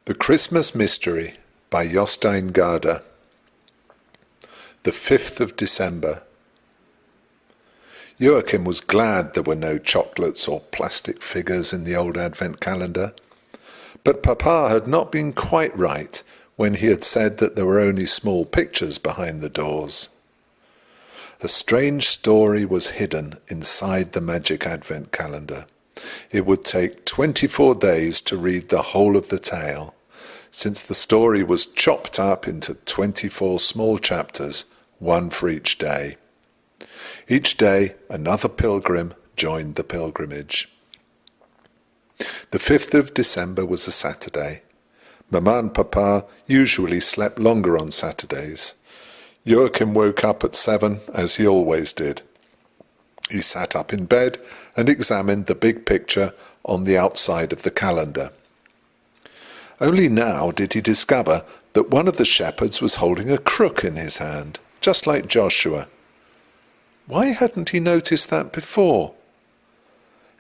The Christmas Mystery by Jostein Gaarder. The 5th of December. Joachim was glad there were no chocolates or plastic figures in the old Advent calendar, but Papa had not been quite right when he had said that there were only small pictures behind the doors. A strange story was hidden inside the magic Advent calendar. It would take 24 days to read the whole of the tale, since the story was chopped up into 24 small chapters, one for each day. Each day, another pilgrim joined the pilgrimage. The 5th of December was a Saturday. Mama and Papa usually slept longer on Saturdays. Joachim woke up at 7, as he always did. He sat up in bed and examined the big picture on the outside of the calendar. Only now did he discover that one of the shepherds was holding a crook in his hand, just like Joshua. Why hadn't he noticed that before?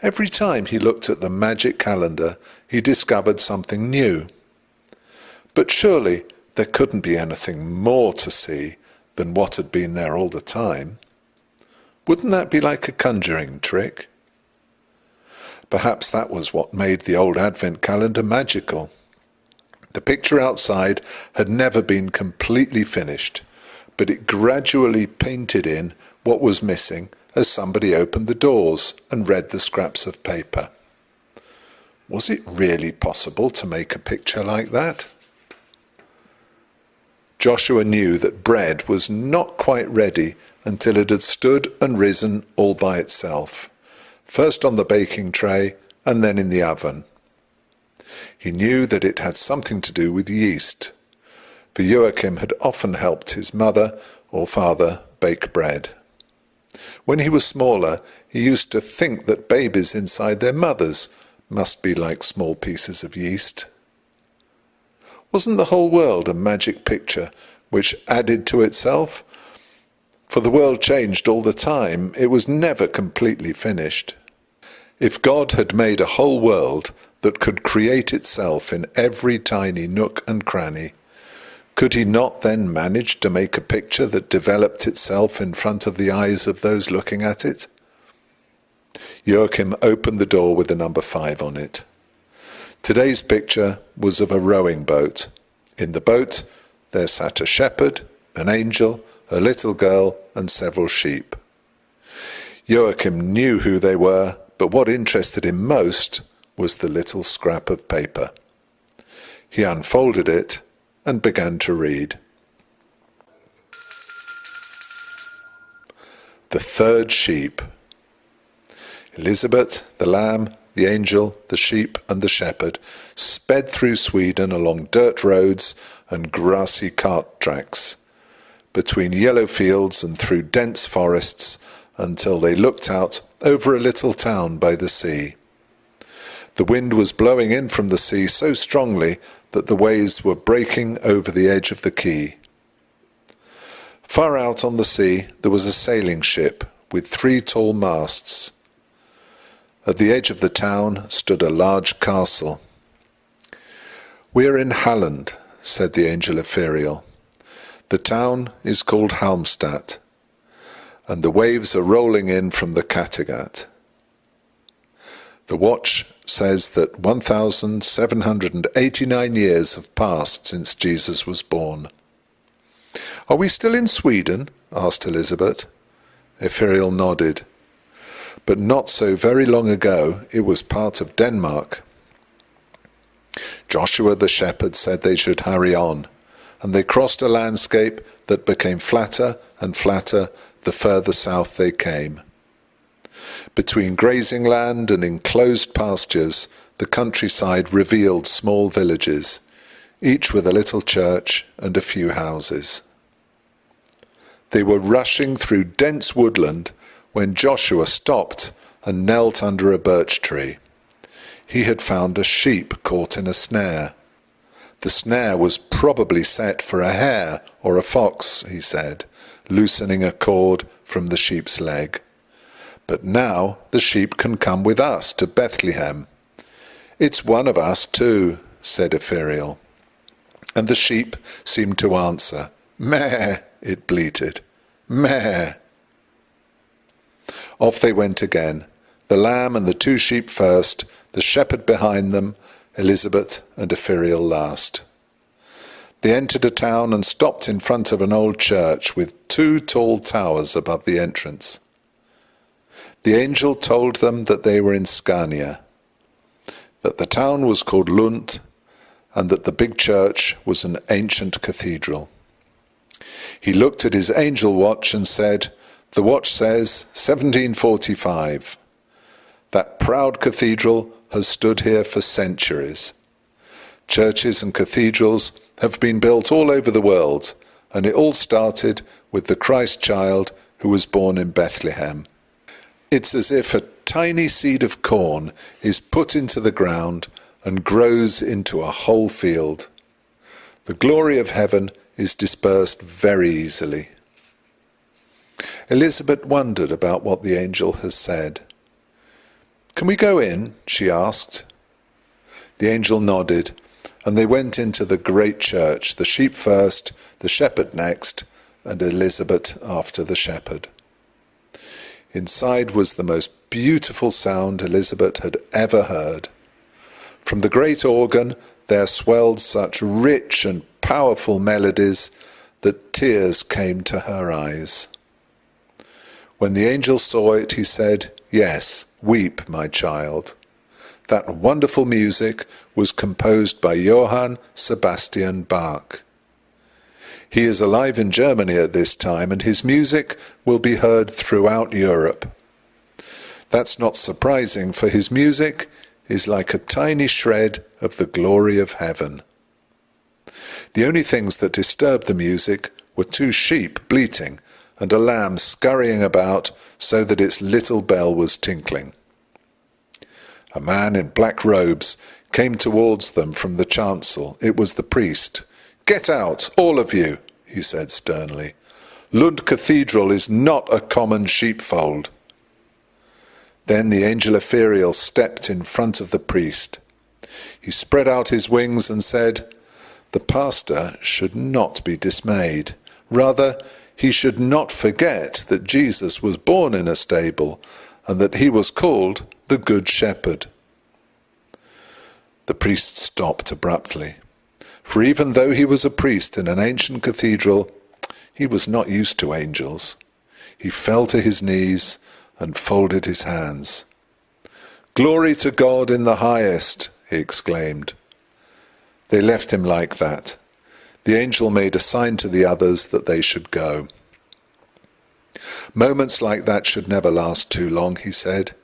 Every time he looked at the magic calendar, he discovered something new. But surely there couldn't be anything more to see than what had been there all the time. Wouldn't that be like a conjuring trick? Perhaps that was what made the old Advent calendar magical. The picture outside had never been completely finished, but it gradually painted in what was missing as somebody opened the doors and read the scraps of paper. Was it really possible to make a picture like that? Joshua knew that bread was not quite ready until it had stood and risen all by itself, first on the baking tray and then in the oven. He knew that it had something to do with yeast, for Joachim had often helped his mother or father bake bread. When he was smaller, he used to think that babies inside their mothers must be like small pieces of yeast. Wasn't the whole world a magic picture which added to itself? For the world changed all the time. It was never completely finished. If God had made a whole world that could create itself in every tiny nook and cranny, could he not then manage to make a picture that developed itself in front of the eyes of those looking at it? Joachim opened the door with the number 5 on it. Today's picture was of a rowing boat. In the boat there sat a shepherd, an angel, a little girl, and several sheep. Joachim knew who they were, but what interested him most was the little scrap of paper. He unfolded it and began to read. The third sheep. Elisabeth, the lamb, the angel, the sheep, and the shepherd sped through Sweden along dirt roads and grassy cart tracks, between yellow fields and through dense forests, until they looked out over a little town by the sea. The wind was blowing in from the sea so strongly that the waves were breaking over the edge of the quay. Far out on the sea there was a sailing ship with 3 tall masts. At the edge of the town stood a large castle. "We are in Halland," said the angel Ephiriel. "The town is called Halmstad, and the waves are rolling in from the Kattegat. The watch says that 1,789 years have passed since Jesus was born." "Are we still in Sweden?" asked Elisabeth. Ephiriel nodded. "But not so very long ago it was part of Denmark." Joshua the shepherd said they should hurry on, and they crossed a landscape that became flatter and flatter the further south they came. Between grazing land and enclosed pastures, the countryside revealed small villages, each with a little church and a few houses. They were rushing through dense woodland when Joshua stopped and knelt under a birch tree. He had found a sheep caught in a snare. The snare was probably set for a hare or a fox, he said, loosening a cord from the sheep's leg. But now the sheep can come with us to Bethlehem. It's one of us too, said Ephiriel. And the sheep seemed to answer. Meh, it bleated. Meh. Off they went again, the lamb and the 2 sheep first, the shepherd behind them, Elisabeth and Ephiriel last. They entered a town and stopped in front of an old church with 2 tall towers above the entrance. The angel told them that they were in Scania, that the town was called Lund, and that the big church was an ancient cathedral. He looked at his angel watch and said, "The watch says 1745. That proud cathedral has stood here for centuries. Churches and cathedrals have been built all over the world, and it all started with the Christ child who was born in Bethlehem. It's as if a tiny seed of corn is put into the ground and grows into a whole field. The glory of heaven is dispersed very easily." Elisabeth wondered about what the angel has said. "Can we go in?" she asked. The angel nodded, and they went into the great church, the sheep first, the shepherd next, and Elisabeth after the shepherd. Inside was the most beautiful sound Elisabeth had ever heard. From the great organ there swelled such rich and powerful melodies that tears came to her eyes. When the angel saw it, he said, "Yes, weep, my child. That wonderful music was composed by Johann Sebastian Bach. He is alive in Germany at this time, and his music will be heard throughout Europe. That's not surprising, for his music is like a tiny shred of the glory of heaven." The only things that disturbed the music were 2 sheep bleating and a lamb scurrying about so that its little bell was tinkling. A man in black robes came towards them from the chancel. It was the priest. "Get out, all of you," he said sternly. "Lund Cathedral is not a common sheepfold." Then the angel Ephiriel stepped in front of the priest. He spread out his wings and said, "The pastor should not be dismayed. Rather, he should not forget that Jesus was born in a stable and that he was called the Good Shepherd." The priest stopped abruptly, for even though he was a priest in an ancient cathedral, he was not used to angels. He fell to his knees and folded his hands. "Glory to God in the highest," he exclaimed. They left him like that. The angel made a sign to the others that they should go. "Moments like that should never last too long," he said.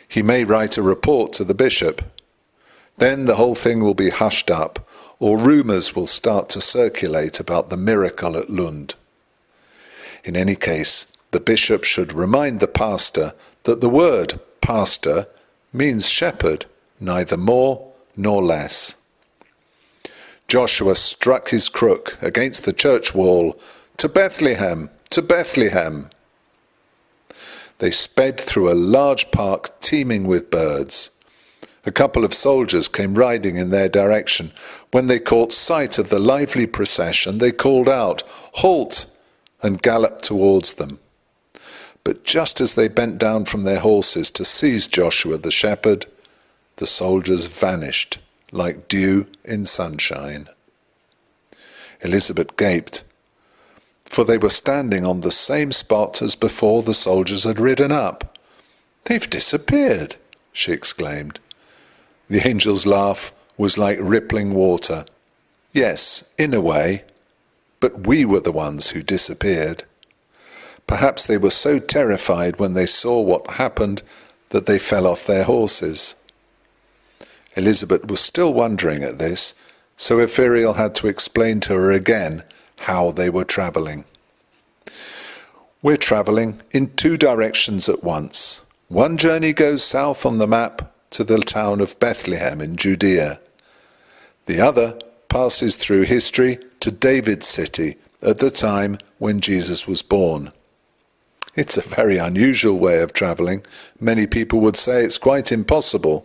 "He may write a report to the bishop. Then the whole thing will be hushed up, or rumours will start to circulate about the miracle at Lund. In any case, the bishop should remind the pastor that the word pastor means shepherd, neither more nor less." Joshua struck his crook against the church wall. "To Bethlehem! To Bethlehem!" They sped through a large park teeming with birds. A couple of soldiers came riding in their direction. When they caught sight of the lively procession, they called out, "Halt!" and galloped towards them. But just as they bent down from their horses to seize Joshua the shepherd, the soldiers vanished like dew in sunshine. Elisabeth gaped, for they were standing on the same spot as before the soldiers had ridden up. "They've disappeared," she exclaimed. The angel's laugh was like rippling water. "Yes, in a way, but we were the ones who disappeared. Perhaps they were so terrified when they saw what happened that they fell off their horses." Elisabeth was still wondering at this, so Ephiriel had to explain to her again how they were travelling. "We're travelling in 2 directions at once. One journey goes south on the map to the town of Bethlehem in Judea. The other passes through history to David's city at the time when Jesus was born. It's a very unusual way of travelling. Many people would say it's quite impossible.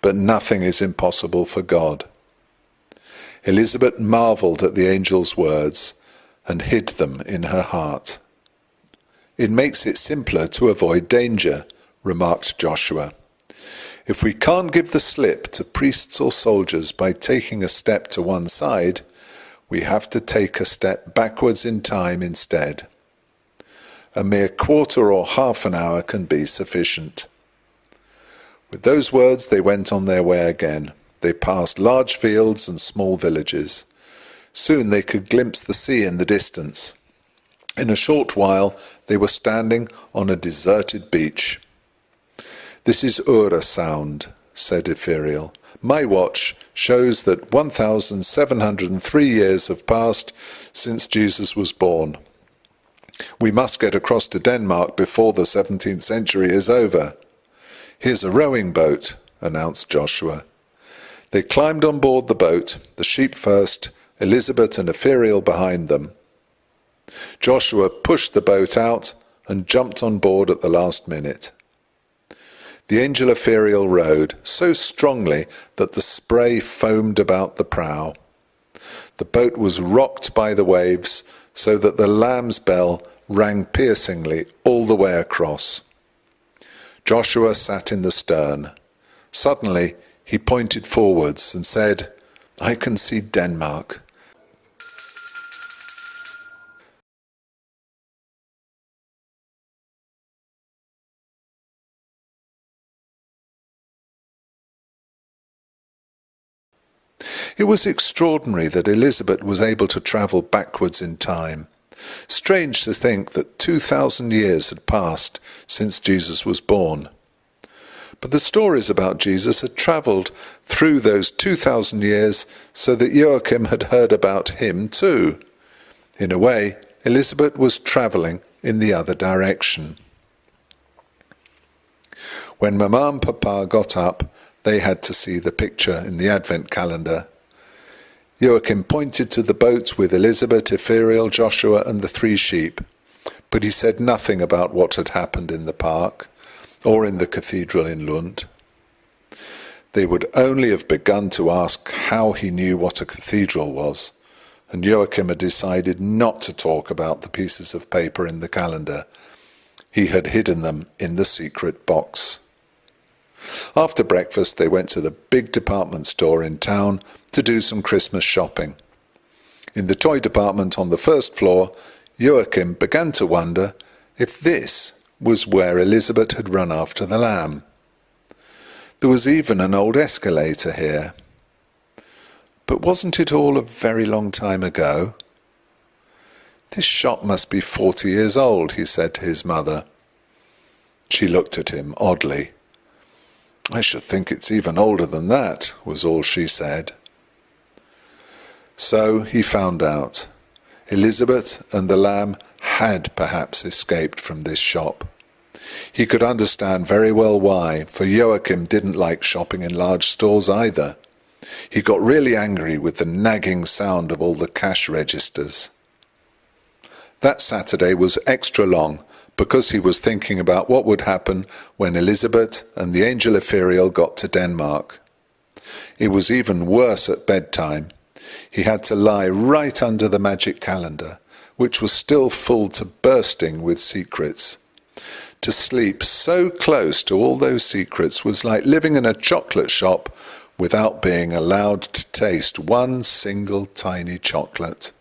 But nothing is impossible for God." Elisabeth marvelled at the angel's words and hid them in her heart. "It makes it simpler to avoid danger," remarked Joshua. "If we can't give the slip to priests or soldiers by taking a step to one side, we have to take a step backwards in time instead. A mere quarter or half an hour can be sufficient." With those words they went on their way again. They passed large fields and small villages. Soon they could glimpse the sea in the distance. In a short while they were standing on a deserted beach. "This is Ura sound," said Ephiriel. "My watch shows that 1,703 years have passed since Jesus was born. We must get across to Denmark before the 17th century is over." "Here's a rowing boat," announced Joshua. They climbed on board the boat, the sheep first, Elisabeth and Ephiriel behind them. Joshua pushed the boat out and jumped on board at the last minute. The angel Ephiriel rowed so strongly that the spray foamed about the prow. The boat was rocked by the waves so that the lamb's bell rang piercingly all the way across. Joshua sat in the stern. Suddenly he pointed forwards and said, "I can see Denmark." It was extraordinary that Elisabeth was able to travel backwards in time. Strange to think that 2,000 years had passed since Jesus was born. But the stories about Jesus had travelled through those 2,000 years so that Joachim had heard about him too. In a way, Elisabeth was travelling in the other direction. When Mama and Papa got up, they had to see the picture in the Advent calendar. Joachim pointed to the boat with Elisabeth, Ephiriel, Joshua and the 3 sheep, but he said nothing about what had happened in the park or in the cathedral in Lund. They would only have begun to ask how he knew what a cathedral was, and Joachim had decided not to talk about the pieces of paper in the calendar. He had hidden them in the secret box. After breakfast, they went to the big department store in town to do some Christmas shopping. In the toy department on the first floor, Joachim began to wonder if this was where Elisabeth had run after the lamb. There was even an old escalator here. But wasn't it all a very long time ago? "This shop must be 40 years old," he said to his mother. She looked at him oddly. "I should think it's even older than that," was all she said. So he found out. Elisabeth and the lamb had perhaps escaped from this shop. He could understand very well why, for Joachim didn't like shopping in large stores either. He got really angry with the nagging sound of all the cash registers. That Saturday was extra long because he was thinking about what would happen when Elisabeth and the angel Ephiriel got to Denmark. It was even worse at bedtime. He had to lie right under the magic calendar, which was still full to bursting with secrets. To sleep so close to all those secrets was like living in a chocolate shop without being allowed to taste one single tiny chocolate.